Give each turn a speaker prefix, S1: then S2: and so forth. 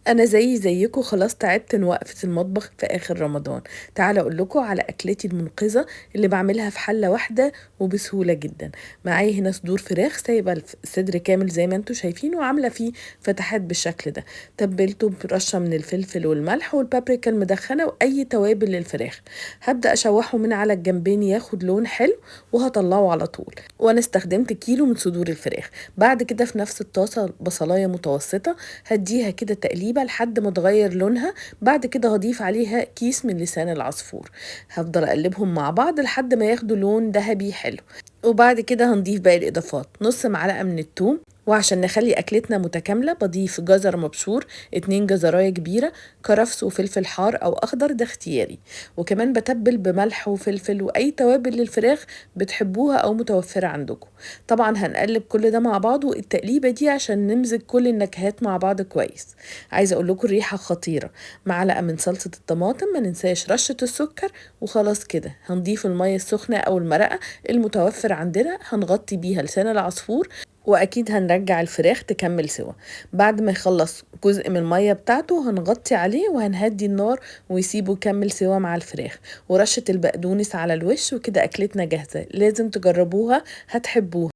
S1: انا زيكم خلاص تعبت من وقفة المطبخ في اخر رمضان. تعالى اقول لكم على اكلتي المنقذة اللي بعملها في حلة واحدة وبسهولة جدا. معايا هنا صدور فراخ، سايبة الصدر كامل زي ما انتم شايفين وعاملة فيه فتحات بالشكل ده. تبلته برشة من الفلفل والملح والبابريكا المدخنة واي توابل للفراخ. هبدأ اشوحه من على الجنبين ياخد لون حلو وهطلعه على طول. وانا استخدمت كيلو من صدور الفراخ. بعد كده في نفس الطاسة بصلاية متوسطة هديها كده تقليبة لحد ما تغير لونها. بعد كده هضيف عليها كيس من لسان العصفور. هفضل اقلبهم مع بعض لحد ما ياخدوا لون ذهبي حلو. وبعد كده هنضيف باقي الاضافات، نص معلقة من الثوم. وعشان نخلي اكلتنا متكاملة بضيف جزر مبشور، 2 جزراية كبيرة، كرفس وفلفل حار او اخضر ده اختياري. وكمان بتبل بملح وفلفل واي توابل للفراخ بتحبوها او متوفرة عندكم. طبعا هنقلب كل ده مع بعض، والتقليبة دي عشان نمزج كل النكهات مع بعض كويس. عايزة اقول لكم الريحة خطيرة. معلقة من صلصة الطماطم، ما ننساش رشة السكر. وخلاص كده هنضيف المية السخنة او المرقة المتوفر عندنا، هنغطي بيها لسان العصفور. واكيد هنرجع الفراخ تكمل سوا. بعد ما يخلص جزء من المية بتاعته هنغطي عليه وهنهدي النار ويسيبه يكمل سوا مع الفراخ. ورشة البقدونس على الوش، وكده اكلتنا جاهزة، لازم تجربوها هتحبوها.